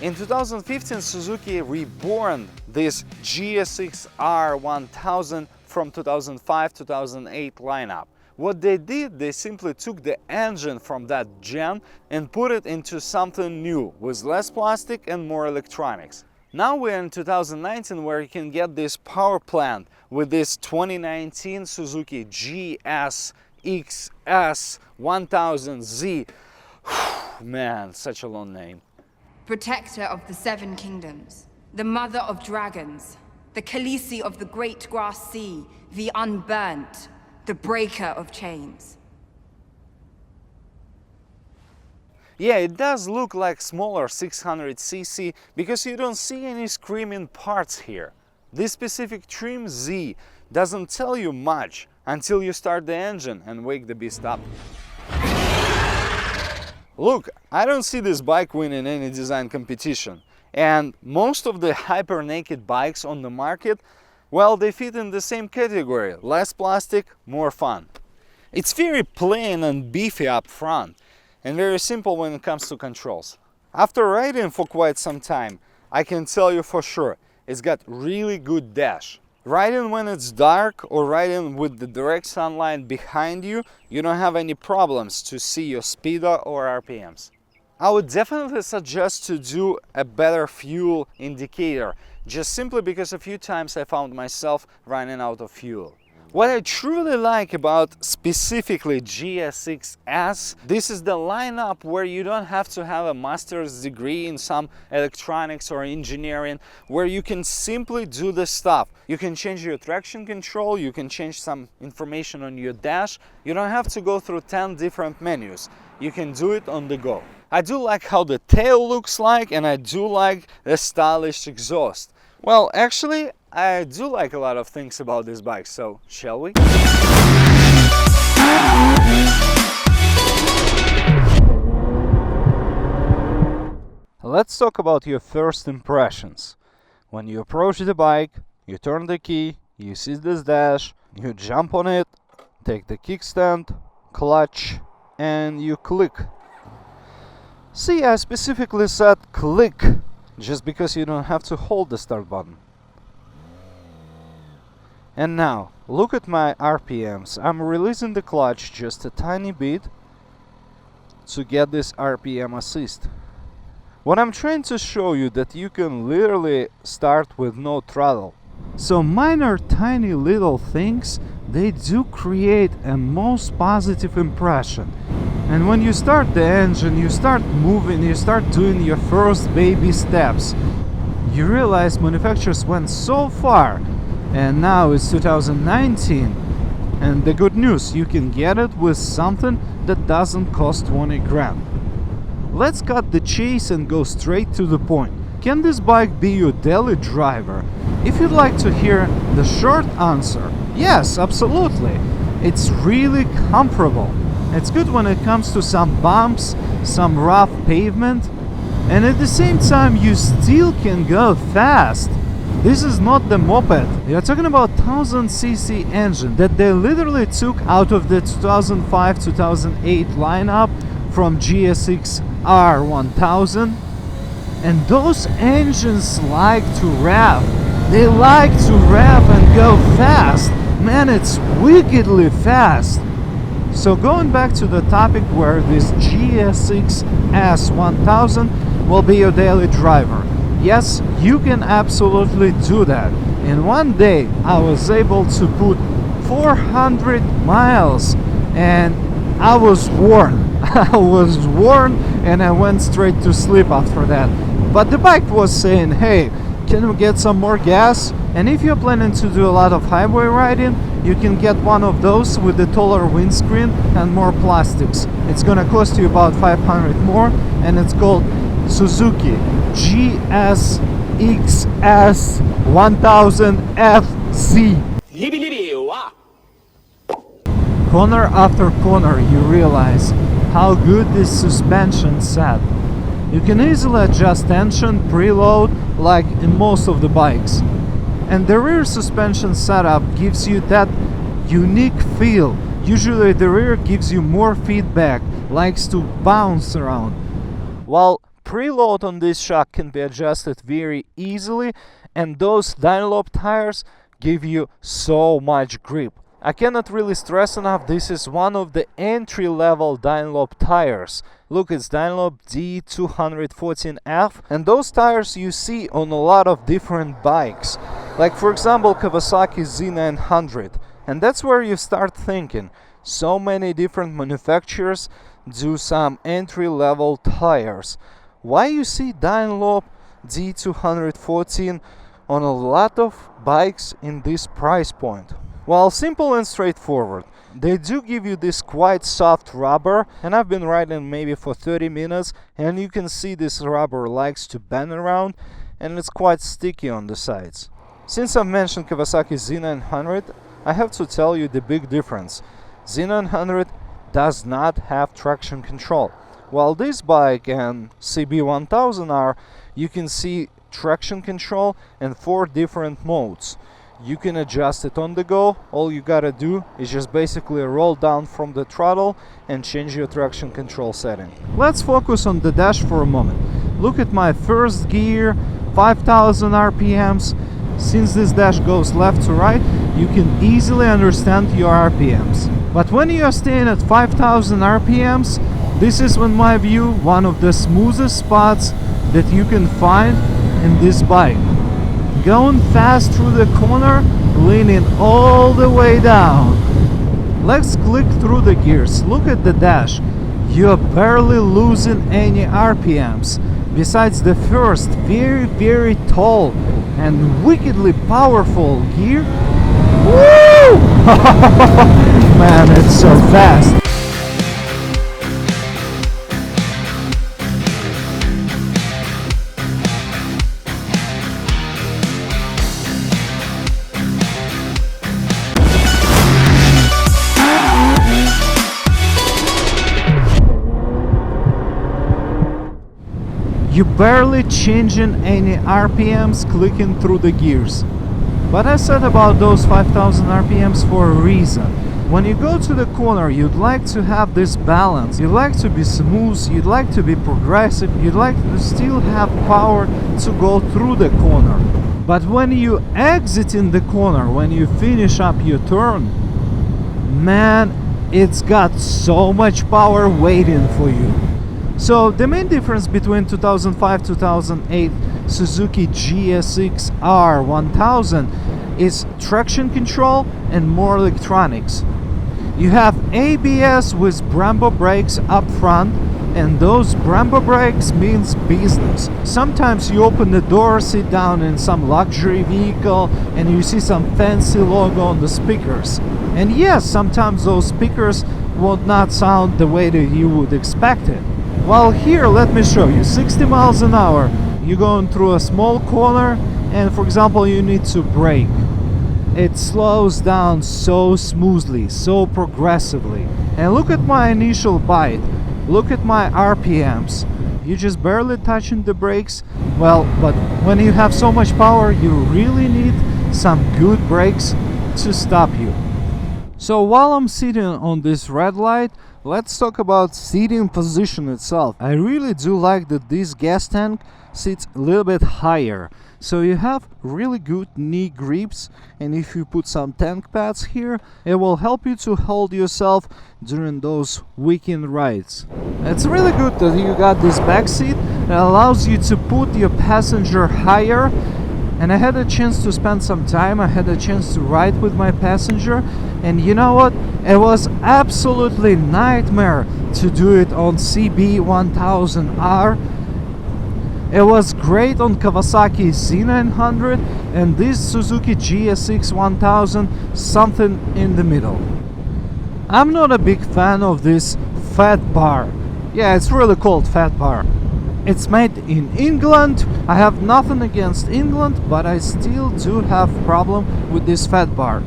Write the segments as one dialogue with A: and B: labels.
A: In 2015, Suzuki reborn this GSX-R1000 from 2005-2008 lineup. What they did, they simply took the engine from that gen and put it into something new with less plastic and more electronics. Now we're in 2019, where you can get this power plant with this 2019 Suzuki GSX-S1000Z. Man, such a long name.
B: Protector of the Seven Kingdoms, the mother of dragons, the Khaleesi of the Great Grass Sea, the Unburnt, the breaker of chains.
A: Yeah, it does look like smaller 600cc because you don't see any screaming parts here. This specific trim Z doesn't tell you much until you start the engine and wake the beast up. Look, I don't see this bike winning any design competition, and most of the hyper naked bikes on the market, well, they fit in the same category: less plastic, more fun. It's very plain and beefy up front, and very simple when it comes to controls. After riding for quite some time, I can tell you for sure, it's got really good dash. Riding when it's dark or riding with the direct sunlight behind you, you don't have any problems to see your speedo or RPMs. I would definitely suggest to do a better fuel indicator, just simply because a few times I found myself running out of fuel. What I truly like about specifically GSX-S, this is the lineup where you don't have to have a master's degree in some electronics or engineering, where you can simply do the stuff. You can change your traction control, you can change some information on your dash. You don't have to go through 10 different menus. You can do it on the go. I do like how the tail looks like, and I do like the stylish exhaust. Well, actually, I do like a lot of things about this bike, so shall we? Let's talk about your first impressions. When you approach the bike, you turn the key, you see this dash, you jump on it, take the kickstand, clutch, and you click. See, I specifically said click, just because you don't have to hold the start button. And now, look at my RPMs. I'm releasing the clutch just a tiny bit to get this RPM assist. What I'm trying to show you that you can literally start with no throttle. So minor tiny little things, they do create a most positive impression. And when you start the engine, you start moving, you start doing your first baby steps, you realize manufacturers went so far, and now it's 2019. And the good news, you can get it with something that doesn't cost 20 grand. Let's cut the chase and go straight to the point. Can this bike be your daily driver? If you'd like to hear the short answer, yes, absolutely. It's really comfortable. It's good when it comes to some bumps, some rough pavement, and at the same time you still can go fast. This is not the moped. You're talking about 1000cc engine that they literally took out of the 2005-2008 lineup from GSX-R1000. And those engines like to rev. They like to rev and go fast. Man, it's wickedly fast. So going back to the topic where this GSX-S1000 will be your daily driver. Yes, you can absolutely do that. In one day, I was able to put 400 miles and I was worn. I was worn and I went straight to sleep after that. But the bike was saying, hey, can we get some more gas? And if you're planning to do a lot of highway riding, you can get one of those with the taller windscreen and more plastics. It's gonna cost you about 500 more, and it's called Suzuki GSX-S1000FC. Corner after corner, you realize how good this suspension set. You can easily adjust tension, preload, like in most of the bikes. And the rear suspension setup gives you that unique feel. Usually the rear gives you more feedback, likes to bounce around. While preload on this shock can be adjusted very easily, and those Dunlop tires give you so much grip. I cannot really stress enough, this is one of the entry-level Dunlop tires. Look, it's Dunlop D214F, and those tires you see on a lot of different bikes. Like for example Kawasaki Z900. And that's where you start thinking, so many different manufacturers do some entry-level tires. Why you see Dunlop D214 on a lot of bikes in this price point? Well, simple and straightforward. They do give you this quite soft rubber, and I've been riding maybe for 30 minutes, and you can see this rubber likes to bend around, and it's quite sticky on the sides. Since I've mentioned Kawasaki Z900, I have to tell you the big difference. Z900 does not have traction control. While this bike and CB1000R, you can see traction control in 4 different modes. You can adjust it on the go. All you gotta do is just basically roll down from the throttle and change your traction control setting. Let's focus on the dash for a moment. Look at my first gear, 5000 RPMs. Since this dash goes left to right, you can easily understand your RPMs. But when you are staying at 5000 RPMs, this is, in my view, one of the smoothest spots that you can find in this bike. Going fast through the corner, leaning all the way down. Let's click through the gears. Look at the dash. You're barely losing any RPMs. Besides the first very tall and wickedly powerful gear. Woo! Man, it's so fast. You're barely changing any RPMs clicking through the gears. But I said about those 5000 RPMs for a reason. When you go to the corner, you'd like to have this balance. You'd like to be smooth, you'd like to be progressive, you'd like to still have power to go through the corner. But when you exit in the corner, when you finish up your turn, man, it's got so much power waiting for you. So the main difference between 2005-2008 Suzuki GSX-R1000 is traction control and more electronics. You have ABS with Brembo brakes up front, and those Brembo brakes means business. Sometimes you open the door, sit down in some luxury vehicle, and you see some fancy logo on the speakers. And yes, sometimes those speakers would not sound the way that you would expect it. Well, here, let me show you. 60 miles an hour, you're going through a small corner, and for example, you need to brake. It slows down so smoothly, so progressively. And look at my initial bite. Look at my RPMs. You're just barely touching the brakes. Well, but when you have so much power, you really need some good brakes to stop you. So while I'm sitting on this red light, let's talk about seating position itself. I really do like that this gas tank sits a little bit higher. So you have really good knee grips, and if you put some tank pads here, it will help you to hold yourself during those weekend rides. It's really good that you got this back seat that allows you to put your passenger higher. And I had a chance to spend some time, I had a chance to ride with my passenger, and you know what? It was absolutely nightmare to do it on CB1000R. It was great on Kawasaki Z900, and this Suzuki GSX-S1000, something in the middle. I'm not a big fan of this fat bar. Yeah, it's really called fat bar. It's made in England. I have nothing against England, but I still do have problem with this fat bar.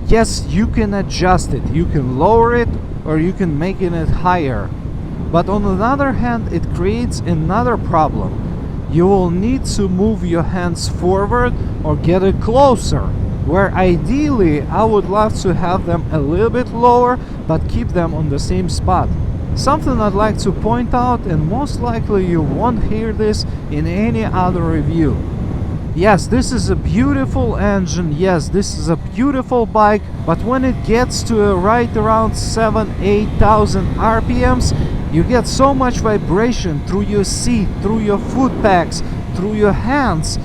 A: Yes, you can adjust it, you can lower it, or you can make it higher. But on the other hand, it creates another problem. You will need to move your hands forward or get it closer, where ideally I would love to have them a little bit lower, but keep them on the same spot.
C: Something I'd like to point out, and most likely you won't hear this in any other review. Yes, this is a beautiful engine, yes, this is a beautiful bike, but when it gets to right around 7,000-8,000 RPMs, you get so much vibration through your seat, through your foot pegs, through your hands.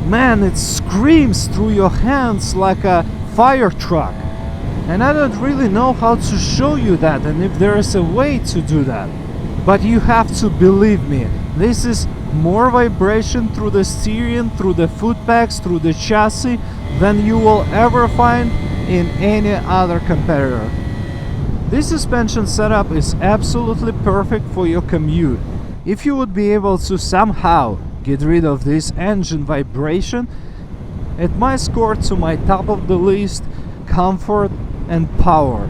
C: Man, it screams through your hands like a fire truck. And I don't really know how to show you that and if there is a way to do that. But you have to believe me, this is more vibration through the steering, through the foot pegs, through the chassis than you will ever find in any other competitor. This suspension setup is absolutely perfect for your commute. If you would be able to somehow get rid of this engine vibration, it might score to my top of the list comfort and power.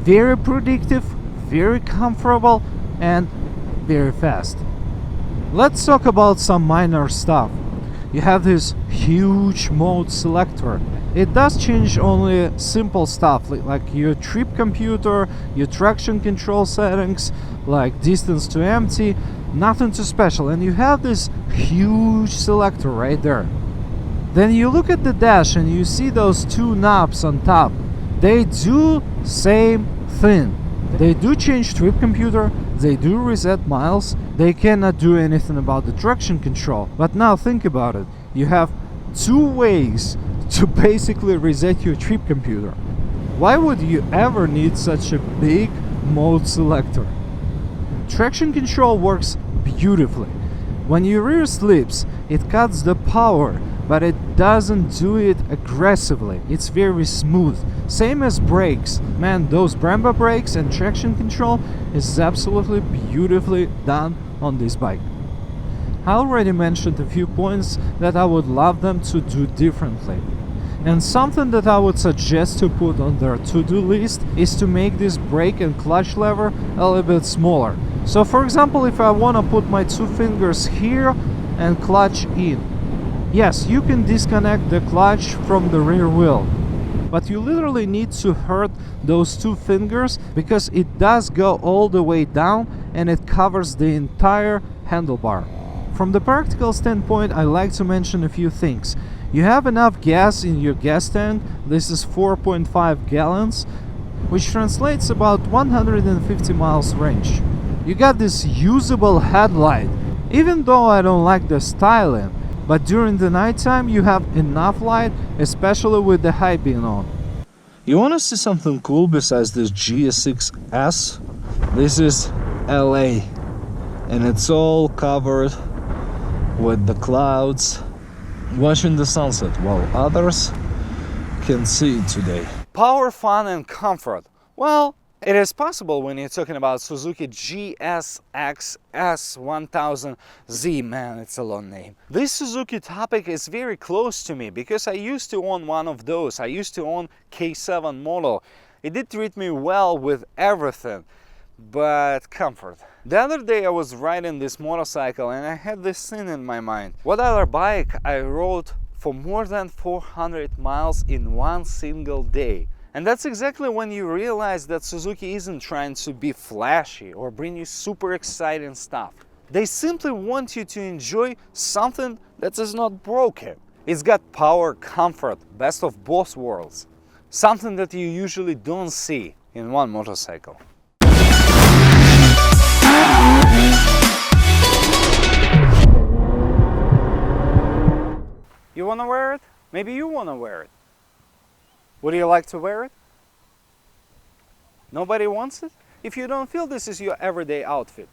C: Very predictive, very comfortable, and very fast. Let's talk about some minor stuff. You have this huge mode selector. It does change only simple stuff like your trip computer, your traction control settings, like distance to empty, nothing too special. And you have this huge selector right there. Then you look at the dash and you see those two knobs on top. They do same thing. They do change trip computer, they do reset miles, they cannot do anything about the traction control. But now think about it. You have two ways to basically reset your trip computer. Why would you ever need such a big mode selector? Traction control works beautifully. When your rear slips, it cuts the power, but it doesn't do it aggressively. It's very smooth. Same as brakes. Man, those Brembo brakes and traction control is absolutely beautifully done on this bike. I already mentioned a few points that I would love them to do differently. And something that I would suggest to put on their to-do list is to make this brake and clutch lever a little bit smaller. So for example, if I want to put my two fingers here and clutch in, yes, you can disconnect the clutch from the rear wheel, but you literally need to hurt those two fingers because it does go all the way down and it covers the entire handlebar. From the practical standpoint, I like to mention a few things. You have enough gas in your gas tank. This is 4.5 gallons, which translates about 150 miles range. You got this usable headlight, even though I don't like the styling, but during the nighttime you have enough light, especially with the high beam on. You want to see something cool besides this GSX-S? This is LA, and it's all covered with the clouds, watching the sunset while others can see it today.
A: Power, fun and comfort. Well, it is possible when you're talking about Suzuki GSX-S1000Z. Man, it's a long name. This Suzuki topic is very close to me because I used to own one of those. I used to own K7 model. It did treat me well with everything, but comfort. The other day I was riding this motorcycle and I had this thing in my mind. What other bike I rode for more than 400 miles in one single day? And that's exactly when you realize that Suzuki isn't trying to be flashy or bring you super exciting stuff. They simply want you to enjoy something that is not broken. It's got power, comfort, best of both worlds. Something that you usually don't see in one motorcycle. You wanna wear it? Maybe you wanna wear it. Would you like to wear it? Nobody wants it? If you don't feel this is your everyday outfit,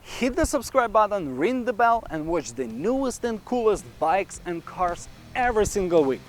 A: hit the subscribe button, ring the bell, and watch the newest and coolest bikes and cars every single week.